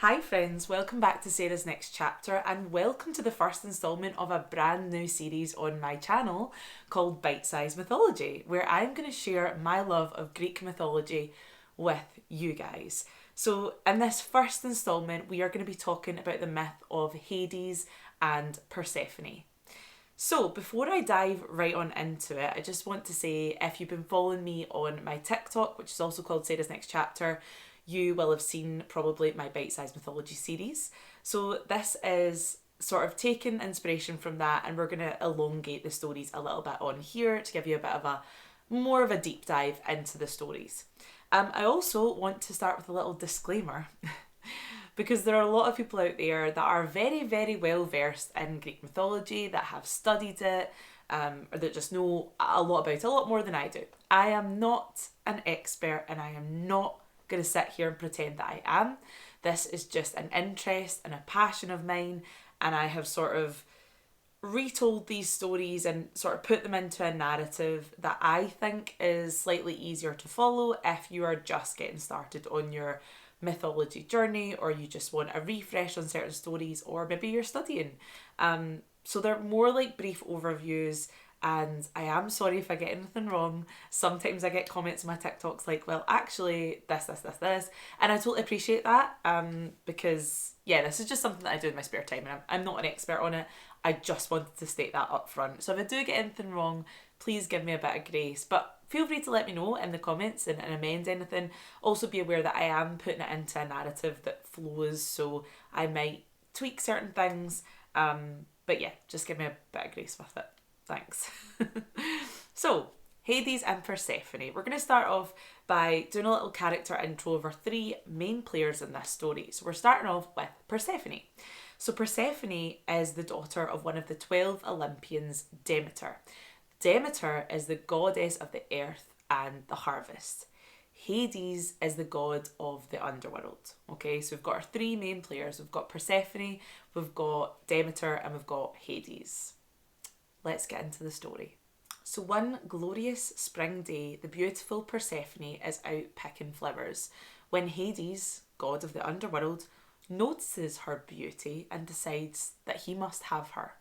Hi friends, welcome back to Sarah's Next Chapter and welcome to the first instalment of a brand new series on my channel called Bitesize Mythology, where I'm going to share my love of Greek mythology with you guys. So in this first instalment we are going to be talking about the myth of Hades and Persephone. So before I dive right on into it, I just want to say if you've been following me on my TikTok, which is also called Sarah's Next Chapter, you will have seen probably my Bitesize Mythology series. So this is sort of taking inspiration from that, and we're going to elongate the stories a little bit on here to give you a bit of a more of a deep dive into the stories. I also want to start with a little disclaimer because there are a lot of people out there that are very, very well versed in Greek mythology, that have studied it, or that just know a lot about it, a lot more than I do. I am not an expert and I am not going to sit here and pretend that I am. This is just an interest and a passion of mine, and I have sort of retold these stories and sort of put them into a narrative that I think is slightly easier to follow if you are just getting started on your mythology journey, or you just want a refresh on certain stories, or maybe you're studying. So they're more like brief overviews, and I am sorry if I get anything wrong. Sometimes I get comments on my TikToks like, well, actually, this. And I totally appreciate that because, yeah, this is just something that I do in my spare time, and I'm not an expert on it. I just wanted to state that up front. So if I do get anything wrong, please give me a bit of grace. But feel free to let me know in the comments and amend anything. Also be aware that I am putting it into a narrative that flows, so I might tweak certain things. But yeah, just give me a bit of grace with it. Thanks. So, Hades and Persephone. We're going to start off by doing a little character intro of our three main players in this story. So we're starting off with Persephone. So Persephone is the daughter of one of the 12 Olympians, Demeter. Demeter is the goddess of the earth and the harvest. Hades is the god of the underworld. Okay, so we've got our three main players. We've got Persephone, we've got Demeter, and we've got Hades. Let's get into the story. So one glorious spring day, the beautiful Persephone is out picking flowers when Hades, god of the underworld, notices her beauty and decides that he must have her.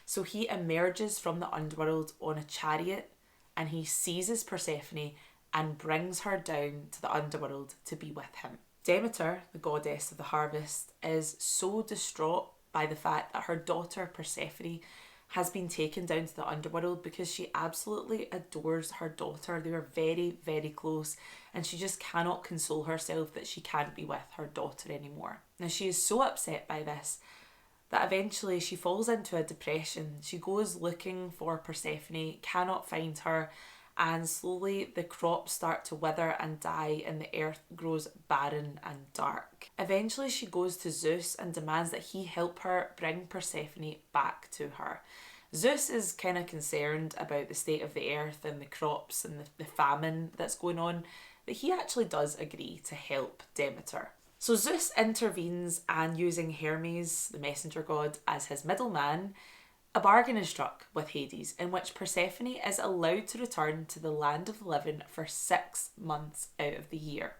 So he emerges from the underworld on a chariot and he seizes Persephone and brings her down to the underworld to be with him. Demeter, the goddess of the harvest, is so distraught by the fact that her daughter Persephone has been taken down to the underworld because she absolutely adores her daughter. They were very, very close, and she just cannot console herself that she can't be with her daughter anymore. Now, she is so upset by this that eventually she falls into a depression. She goes looking for Persephone, cannot find her, and slowly the crops start to wither and die and the earth grows barren and dark. Eventually she goes to Zeus and demands that he help her bring Persephone back to her. Zeus is kind of concerned about the state of the earth and the crops and the famine that's going on, but he actually does agree to help Demeter. So Zeus intervenes, and using Hermes, the messenger god, as his middleman, a bargain is struck with Hades in which Persephone is allowed to return to the land of the living for 6 months out of the year.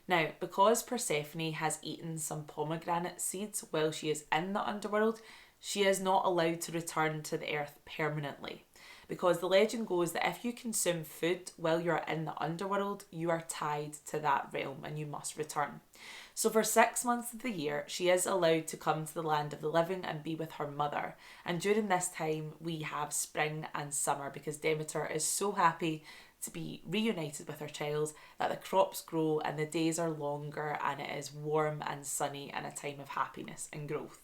Now, because Persephone has eaten some pomegranate seeds while she is in the underworld, she is not allowed to return to the earth permanently. Because the legend goes that if you consume food while you're in the underworld, you are tied to that realm and you must return. So for 6 months of the year, she is allowed to come to the land of the living and be with her mother. And during this time, we have spring and summer because Demeter is so happy to be reunited with her child that the crops grow and the days are longer and it is warm and sunny and a time of happiness and growth.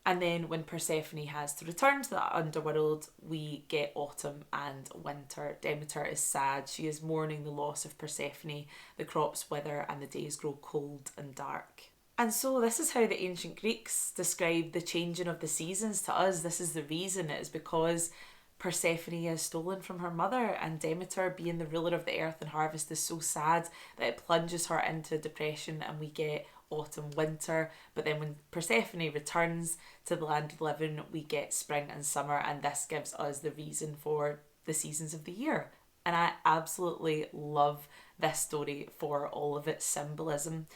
And then when Persephone has to return to the underworld, we get autumn and winter. Demeter is sad. She is mourning the loss of Persephone. The crops wither and the days grow cold and dark. And so this is how the ancient Greeks described the changing of the seasons to us. This is the reason. It is because Persephone is stolen from her mother, and Demeter, being the ruler of the earth and harvest, is so sad that it plunges her into depression, and we get autumn, winter. But then when Persephone returns to the land of the living, we get spring and summer, and this gives us the reason for the seasons of the year. And I absolutely love this story for all of its symbolism.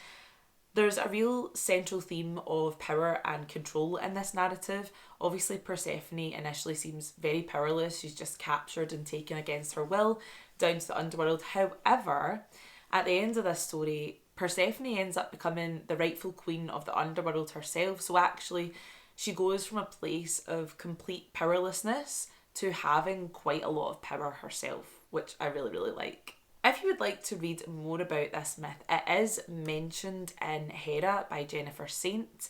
There's a real central theme of power and control in this narrative. Obviously, Persephone initially seems very powerless. She's just captured and taken against her will down to the underworld. However, at the end of this story, Persephone ends up becoming the rightful queen of the underworld herself. So actually, she goes from a place of complete powerlessness to having quite a lot of power herself, which I really, really like. If you would like to read more about this myth, it is mentioned in Hera by Jennifer Saint,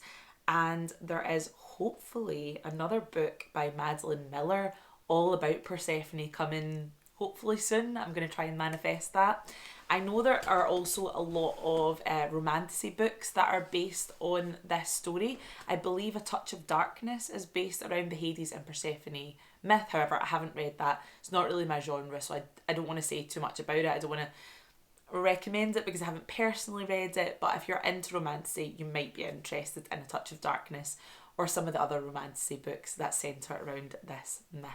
and there is hopefully another book by Madeline Miller all about Persephone coming hopefully soon. I'm going to try and manifest that. I know there are also a lot of romantasy books that are based on this story. I believe A Touch of Darkness is based around the Hades and Persephone myth. However, I haven't read that. It's not really my genre, so I don't want to say too much about it. I don't want to recommend it because I haven't personally read it, but if you're into romantasy, you might be interested in A Touch of Darkness or some of the other romantasy books that centre around this myth.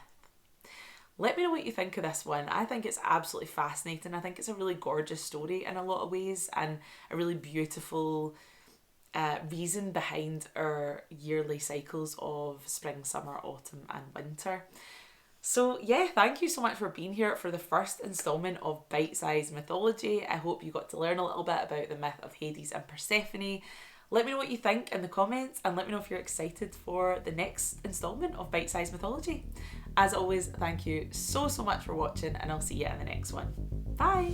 Let me know what you think of this one. I think it's absolutely fascinating. I think it's a really gorgeous story in a lot of ways and a really beautiful reason behind our yearly cycles of spring, summer, autumn and winter. So yeah, thank you so much for being here for the first instalment of Bitesize Mythology. I hope you got to learn a little bit about the myth of Hades and Persephone. Let me know what you think in the comments and let me know if you're excited for the next instalment of Bitesize Mythology. As always, thank you so much for watching and I'll see you in the next one. Bye!